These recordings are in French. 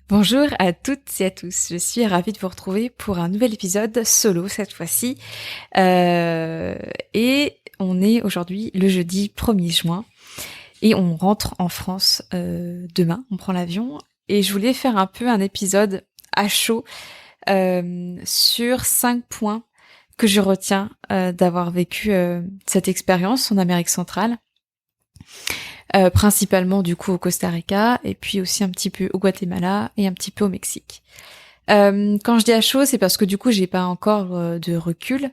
Bonjour à toutes et à tous, je suis ravie de vous retrouver pour un nouvel épisode solo cette fois-ci. Et on est aujourd'hui le jeudi 1er juin et on rentre en France demain, on prend l'avion. Et je voulais faire un peu un épisode à chaud sur 5 points que je retiens d'avoir vécu cette expérience en Amérique centrale. Principalement du coup au Costa Rica et puis aussi un petit peu au Guatemala et un petit peu au Mexique. Quand je dis à chaud, c'est parce que du coup j'ai pas encore de recul,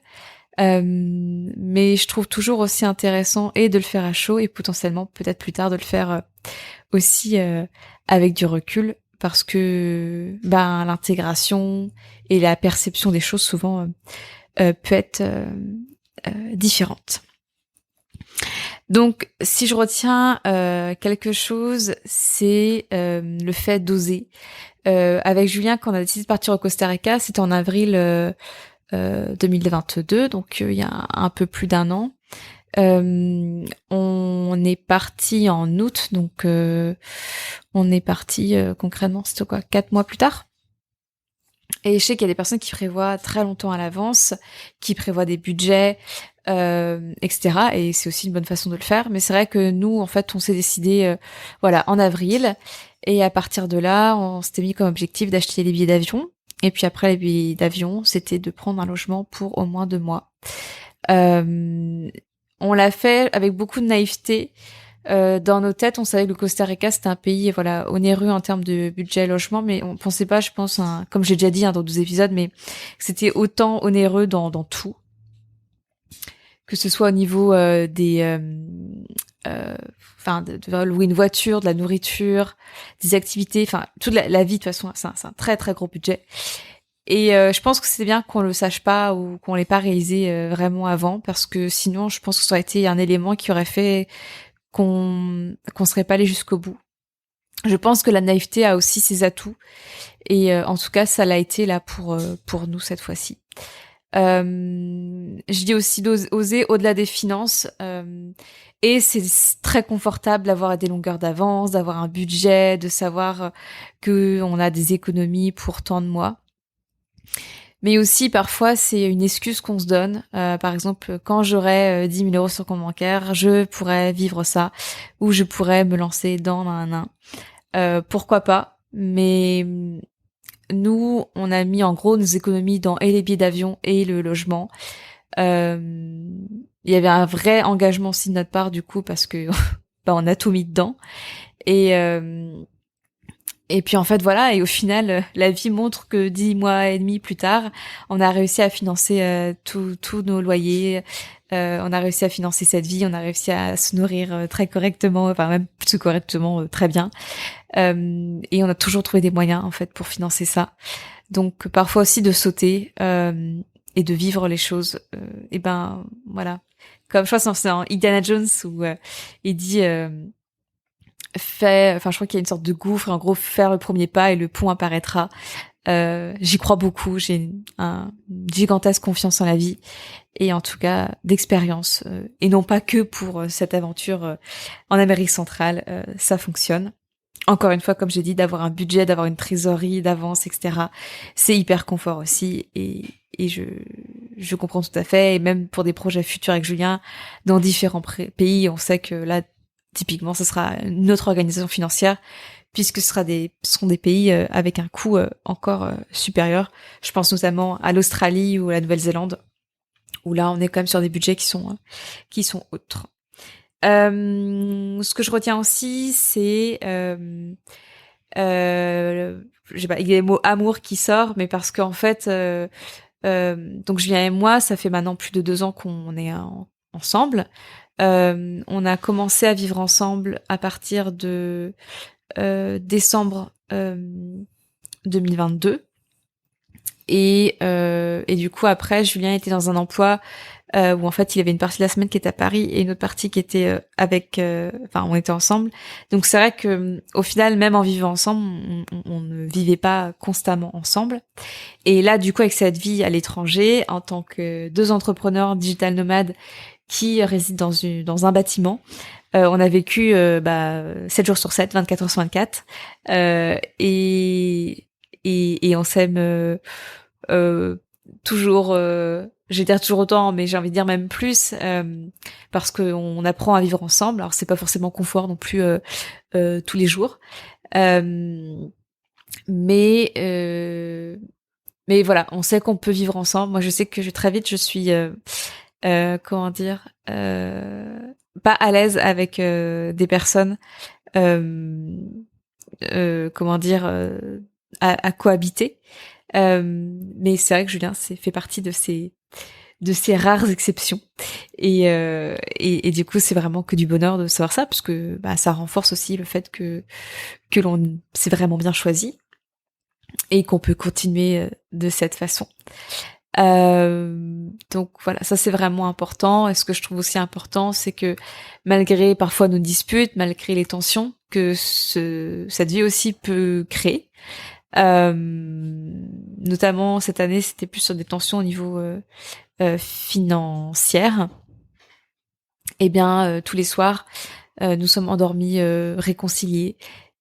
mais je trouve toujours aussi intéressant et de le faire à chaud et potentiellement peut-être plus tard de le faire aussi avec du recul parce que l'intégration et la perception des choses souvent peut être différente. Donc, si je retiens quelque chose, c'est le fait d'oser. Avec Julien, quand on a décidé de partir au Costa Rica, c'était en avril 2022, donc il y a un peu plus d'un an. On est parti en août, donc on est parti concrètement, c'était quoi, 4 mois plus tard. Et je sais qu'il y a des personnes qui prévoient très longtemps à l'avance, qui prévoient des budgets, etc. Et c'est aussi une bonne façon de le faire. Mais c'est vrai que nous, en fait, on s'est décidé, en avril. Et à partir de là, on s'était mis comme objectif d'acheter les billets d'avion. Et puis après les billets d'avion, c'était de prendre un logement pour au moins 2 mois. On l'a fait avec beaucoup de naïveté. Dans nos têtes, on savait que le Costa Rica c'était un pays onéreux en termes de budget logement, mais on pensait pas, je pense, comme j'ai déjà dit dans 12 épisodes, mais que c'était autant onéreux dans tout, que ce soit au niveau de louer une voiture, de la nourriture, des activités, enfin toute la vie de toute façon, c'est un très très gros budget. Et je pense que c'est bien qu'on le sache pas ou qu'on l'ait pas réalisé vraiment avant, parce que sinon, je pense que ça aurait été un élément qui aurait fait qu'on serait pas allé jusqu'au bout. Je pense que la naïveté a aussi ses atouts et en tout cas ça l'a été là pour nous cette fois-ci. Je dis aussi d'oser au-delà des finances et c'est très confortable d'avoir des longueurs d'avance, d'avoir un budget, de savoir que on a des économies pour tant de mois. Mais aussi, parfois, c'est une excuse qu'on se donne. Par exemple, quand j'aurai 10 000 euros sur compte bancaire, je pourrais vivre ça, ou je pourrais me lancer dans un. Pourquoi pas? Mais nous, on a mis en gros nos économies dans et les billets d'avion et le logement. Il y avait un vrai engagement aussi de notre part, du coup, parce que on a tout mis dedans. Et puis en fait voilà, et au final la vie montre que 10 mois et demi plus tard, on a réussi à financer tous nos loyers, on a réussi à financer cette vie, on a réussi à se nourrir très correctement, enfin même plus correctement, très bien. Et on a toujours trouvé des moyens en fait pour financer ça. Donc parfois aussi de sauter et de vivre les choses. Et voilà. Comme je crois que c'est dans Indiana Jones où il dit je crois qu'il y a une sorte de gouffre, en gros, faire le premier pas et le pont apparaîtra. J'y crois beaucoup, j'ai une gigantesque confiance en la vie et en tout cas d'expérience et non pas que pour cette aventure en Amérique centrale, ça fonctionne. Encore une fois, comme j'ai dit, d'avoir un budget, d'avoir une trésorerie d'avance, etc. C'est hyper confort aussi et je comprends tout à fait. Et même pour des projets futurs avec Julien, dans différents pays, on sait que là, typiquement, ce sera une autre organisation financière, puisque ce seront des pays avec un coût encore supérieur. Je pense notamment à l'Australie ou à la Nouvelle-Zélande, où là, on est quand même sur des budgets qui sont autres. Ce que je retiens aussi, c'est il y a le mot amour qui sort, mais parce qu'en fait, donc Julien et moi, ça fait maintenant plus de 2 ans qu'on est ensemble. On a commencé à vivre ensemble à partir de décembre 2022. Et du coup, après, Julien était dans un emploi où en fait, il avait une partie de la semaine qui était à Paris et une autre partie qui était on était ensemble. Donc c'est vrai que au final, même en vivant ensemble, on ne vivait pas constamment ensemble. Et là, du coup, avec cette vie à l'étranger, en tant que 2 entrepreneurs digital nomades qui résident dans un bâtiment, on a vécu 7 jours sur 7, 24 heures sur 24. Et et on s'aime toujours. Je vais dire toujours autant, mais j'ai envie de dire même plus, parce que on apprend à vivre ensemble. Alors c'est pas forcément confort non plus tous les jours, euh, mais euh, mais voilà, on sait qu'on peut vivre ensemble. Moi, je sais que très vite, je suis comment dire, pas à l'aise avec des personnes, euh, comment dire, à cohabiter. Mais c'est vrai que Julien, c'est fait partie de ces rares exceptions. Et du coup, c'est vraiment que du bonheur de savoir ça, parce que bah, ça renforce aussi le fait que l'on s'est vraiment bien choisi et qu'on peut continuer de cette façon. Donc voilà, ça c'est vraiment important. Et ce que je trouve aussi important, c'est que malgré parfois nos disputes, malgré les tensions que cette vie aussi peut créer, notamment cette année, c'était plus sur des tensions au niveau financière. Eh bien, tous les soirs, nous sommes endormis, réconciliés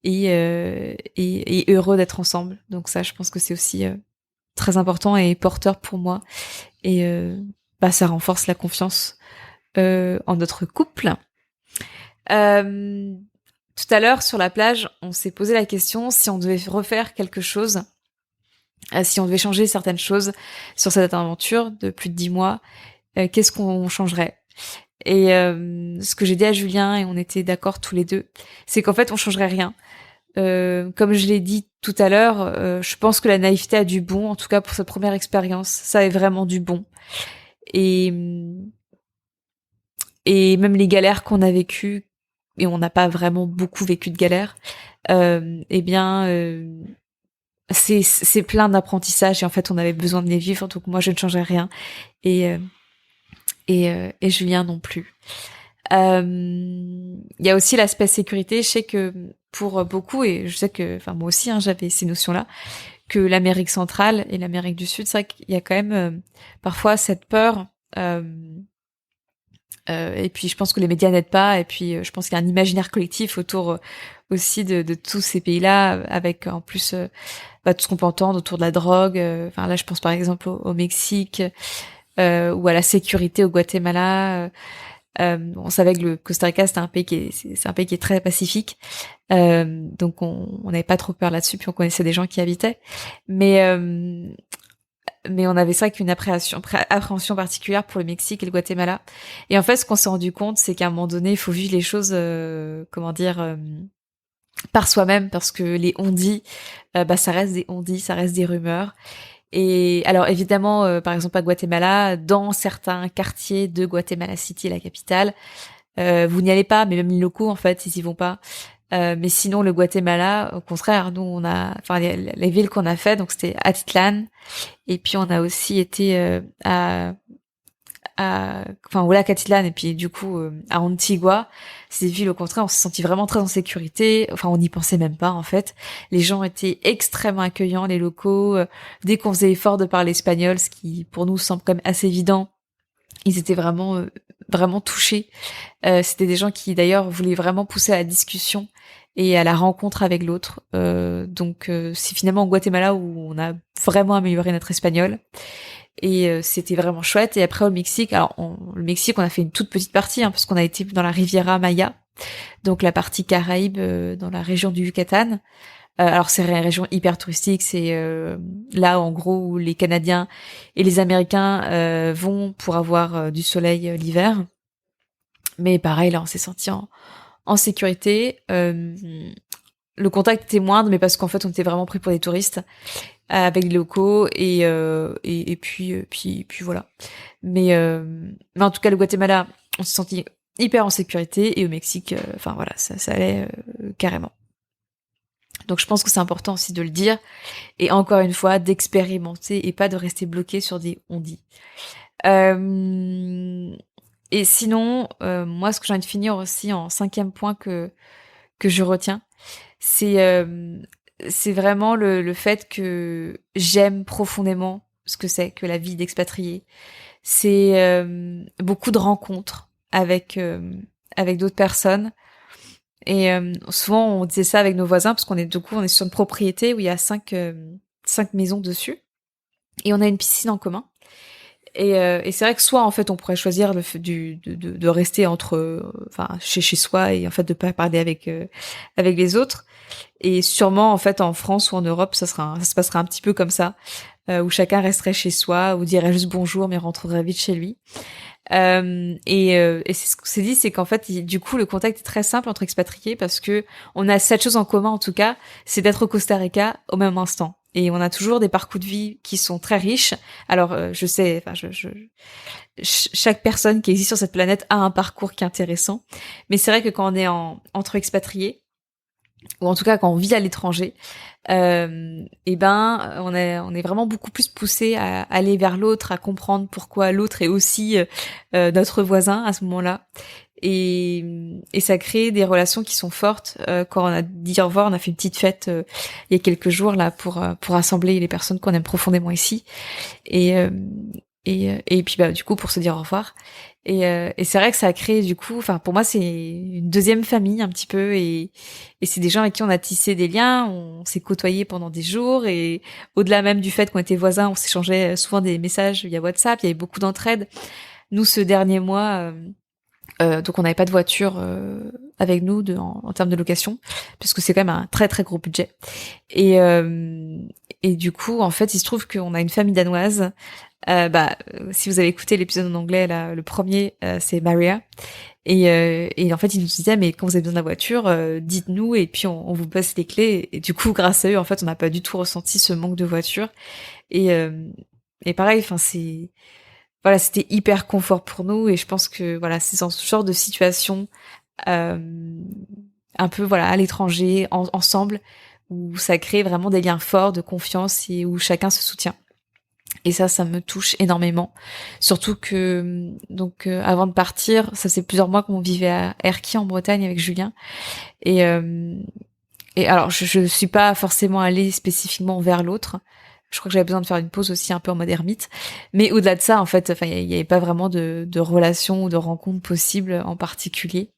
et heureux d'être ensemble. Donc ça, je pense que c'est aussi très important et porteur pour moi. Et bah, ça renforce la confiance en notre couple. Euh, Tout à l'heure, sur la plage, on s'est posé la question si on devait refaire quelque chose, si on devait changer certaines choses sur cette aventure de plus de 10 mois, qu'est-ce qu'on changerait? Et ce que j'ai dit à Julien, et on était d'accord tous les deux, c'est qu'en fait, on changerait rien. Comme je l'ai dit tout à l'heure, je pense que la naïveté a du bon, en tout cas pour cette première expérience, ça est vraiment du bon. Et, et même les galères qu'on a vécues, et on n'a pas vraiment beaucoup vécu de galères, eh bien, c'est plein d'apprentissage et en fait on avait besoin de les vivre, donc moi je ne changerais rien et et Julien non plus. Il y a aussi l'aspect sécurité. Je sais que pour beaucoup, et je sais que, enfin moi aussi, hein, j'avais ces notions-là, que l'Amérique centrale et l'Amérique du Sud, c'est vrai qu'il y a quand même parfois cette peur. Euh, et puis je pense que les médias n'aident pas. Et puis je pense qu'il y a un imaginaire collectif autour aussi de tous ces pays-là, avec en plus bah, tout ce qu'on peut entendre autour de la drogue. Enfin là, je pense par exemple au Mexique ou à la sécurité au Guatemala. On savait que le Costa Rica c'était un pays qui c'est un pays qui est très pacifique, donc on n'avait pas trop peur là-dessus, puis on connaissait des gens qui y habitaient, mais on avait ça qu'une appréhension particulière pour le Mexique et le Guatemala. Et en fait, ce qu'on s'est rendu compte, c'est qu'à un moment donné, il faut vivre les choses, comment dire, par soi-même, parce que les on-dit, bah ça reste des on-dit, ça reste des rumeurs. Et alors évidemment, par exemple à Guatemala, dans certains quartiers de Guatemala City, la capitale, vous n'y allez pas, mais même les locaux en fait, ils y vont pas. Mais sinon le Guatemala, au contraire, nous on a, enfin les villes qu'on a fait, donc c'était Atitlan, et puis on a aussi été enfin au lac Atitlan et puis du coup à Antigua. Ces villes au contraire, on s'est senti vraiment très en sécurité. Enfin, on n'y pensait même pas en fait. Les gens étaient extrêmement accueillants, les locaux. Dès qu'on faisait l'effort de parler espagnol, ce qui pour nous semble quand même assez évident, ils étaient vraiment vraiment touchés. C'était des gens qui d'ailleurs voulaient vraiment pousser à la discussion et à la rencontre avec l'autre. Donc c'est finalement au Guatemala où on a vraiment amélioré notre espagnol. Et c'était vraiment chouette. Et après au Mexique, alors le Mexique, on a fait une toute petite partie, hein, parce qu'on a été dans la Riviera Maya, donc la partie Caraïbe, dans la région du Yucatan. Alors c'est une région hyper touristique, c'est là en gros où les Canadiens et les Américains vont pour avoir du soleil l'hiver. Mais pareil, là on s'est senti en sécurité. Le contact était moindre, mais parce qu'en fait on était vraiment pris pour des touristes avec les locaux et puis voilà. Mais en tout cas le Guatemala, on s'est senti hyper en sécurité et au Mexique, enfin voilà, ça allait carrément. Donc je pense que c'est important aussi de le dire et encore une fois d'expérimenter et pas de rester bloqué sur des on-dit. Et sinon, moi ce que j'ai envie de finir aussi en cinquième point que je retiens, c'est c'est vraiment le fait que j'aime profondément ce que c'est que la vie d'expatrié. C'est beaucoup de rencontres avec d'autres personnes. Et souvent on disait ça avec nos voisins parce qu'on est du coup on est sur une propriété où il y a 5 maisons dessus. Et on a une piscine en commun. Et c'est vrai que soit en fait on pourrait choisir de rester chez soi et en fait de pas parler avec les autres. Et sûrement en fait en France ou en Europe ça se passerait un petit peu comme ça, où chacun resterait chez soi ou dirait juste bonjour mais rentrerait vite chez lui. Et c'est ce qu'on s'est dit, c'est qu'en fait du coup le contact est très simple entre expatriés parce que on a cette chose en commun en tout cas, c'est d'être au Costa Rica au même instant. Et on a toujours des parcours de vie qui sont très riches. Alors, je sais, chaque personne qui existe sur cette planète a un parcours qui est intéressant. Mais c'est vrai que quand on est entre expatriés, ou en tout cas quand on vit à l'étranger, et ben on est vraiment beaucoup plus poussé à aller vers l'autre, à comprendre pourquoi l'autre est aussi notre voisin à ce moment-là. Et ça crée des relations qui sont fortes. Quand on a dit au revoir, on a fait une petite fête il y a quelques jours là pour rassembler les personnes qu'on aime profondément ici. Et et puis bah du coup pour se dire au revoir. Et c'est vrai que ça a créé du coup, enfin pour moi c'est une deuxième famille un petit peu, et c'est des gens avec qui on a tissé des liens, on s'est côtoyés pendant des jours, et au-delà même du fait qu'on était voisins, on s'échangeait souvent des messages via WhatsApp, il y avait beaucoup d'entraide. Nous ce dernier mois, donc on n'avait pas de voiture avec nous en termes de location, puisque c'est quand même un très très gros budget. Et du coup en fait il se trouve qu'on a une famille danoise. Si vous avez écouté l'épisode en anglais, là, le premier, c'est Maria. Et en fait, ils nous disaient, mais quand vous avez besoin de la voiture, dites-nous, et puis on vous passe les clés. Et du coup, grâce à eux, en fait, on n'a pas du tout ressenti ce manque de voiture. Et, euh, et pareil, enfin, voilà, c'était hyper confort pour nous. Et je pense que, voilà, c'est dans ce genre de situation, euh, un peu, voilà, à l'étranger, ensemble, où ça crée vraiment des liens forts de confiance et où chacun se soutient. Et ça me touche énormément. Surtout que, donc, avant de partir, ça fait plusieurs mois qu'on vivait à Erquy en Bretagne avec Julien. Et, euh, et alors, je suis pas forcément allée spécifiquement vers l'autre. Je crois que j'avais besoin de faire une pause aussi un peu en mode ermite. Mais au-delà de ça, en fait, enfin, il y avait pas vraiment de relation ou de rencontre possible en particulier.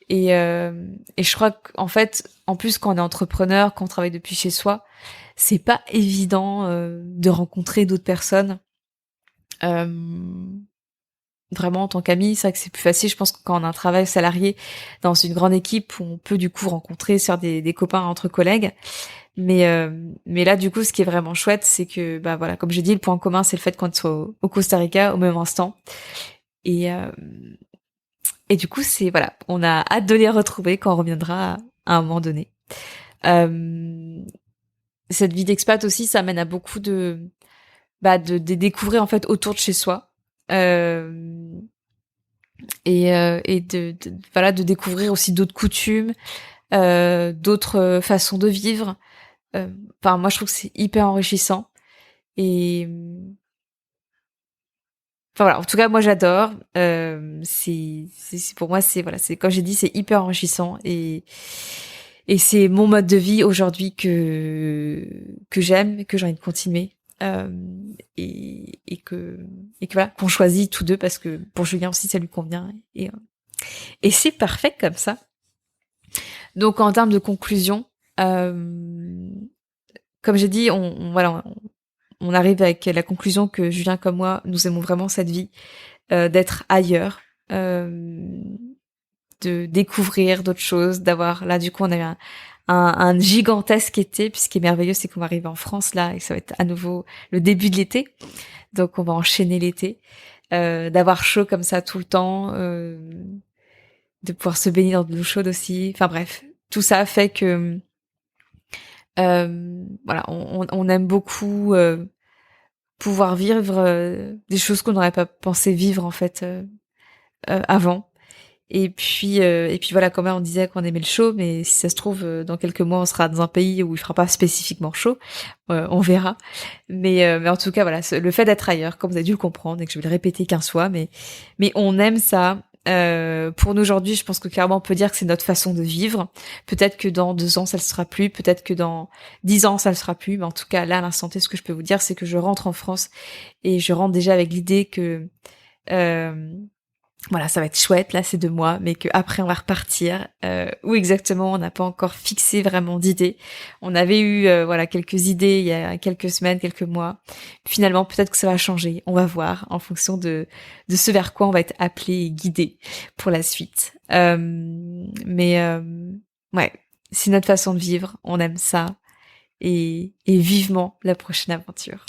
Et je crois qu'en fait, en plus, quand on est entrepreneur, quand on travaille depuis chez soi, c'est pas évident de rencontrer d'autres personnes. Euh, Vraiment en tant qu'ami, c'est vrai que c'est plus facile. Je pense que quand on a un travail salarié dans une grande équipe, on peut du coup rencontrer sur des copains entre collègues. Mais là, du coup, ce qui est vraiment chouette, c'est que, bah voilà, comme j'ai dit, le point commun, c'est le fait qu'on soit au Costa Rica au même instant. Et, euh, et du coup, c'est voilà, on a hâte de les retrouver quand on reviendra à un moment donné. Euh, Cette vie d'expat aussi, ça amène à beaucoup de découvrir en fait autour de chez soi. Euh, et voilà, de découvrir aussi d'autres coutumes, d'autres façons de vivre. Enfin moi je trouve que c'est hyper enrichissant, et enfin voilà, en tout cas moi j'adore. Pour moi c'est voilà, c'est comme j'ai dit, c'est hyper enrichissant, et c'est mon mode de vie aujourd'hui que j'aime, que j'ai envie de continuer. Euh, et que voilà, qu'on choisit tous deux parce que pour Julien aussi ça lui convient, et c'est parfait comme ça. Donc en termes de conclusion, euh, comme j'ai dit, voilà, on arrive avec la conclusion que Julien comme moi, nous aimons vraiment cette vie, d'être ailleurs, de découvrir d'autres choses, d'avoir là du coup on a eu un gigantesque été. Puis ce qui est merveilleux, c'est qu'on va arriver en France là et ça va être à nouveau le début de l'été. Donc on va enchaîner l'été, d'avoir chaud comme ça tout le temps, de pouvoir se baigner dans de l'eau chaude aussi. Enfin bref, tout ça fait que voilà, on aime beaucoup pouvoir vivre des choses qu'on n'aurait pas pensé vivre en fait avant. Et puis voilà, quand même on disait qu'on aimait le chaud, mais si ça se trouve dans quelques mois on sera dans un pays où il fera pas spécifiquement chaud, on verra. Mais en tout cas voilà, le fait d'être ailleurs, comme vous avez dû le comprendre et que je vais le répéter 15 fois, mais on aime ça. Pour nous aujourd'hui, je pense que clairement on peut dire que c'est notre façon de vivre. Peut-être que dans 2 ans ça le sera plus, peut-être que dans 10 ans ça le sera plus, mais en tout cas là à l'instant T, ce que je peux vous dire, c'est que je rentre en France et je rentre déjà avec l'idée que voilà, ça va être chouette là ces 2 mois, mais que après on va repartir. Où exactement, on n'a pas encore fixé vraiment d'idées. On avait eu voilà quelques idées il y a quelques semaines, quelques mois. Finalement, peut-être que ça va changer. On va voir en fonction de ce vers quoi on va être appelé et guidé pour la suite. Mais ouais, c'est notre façon de vivre. On aime ça et vivement la prochaine aventure.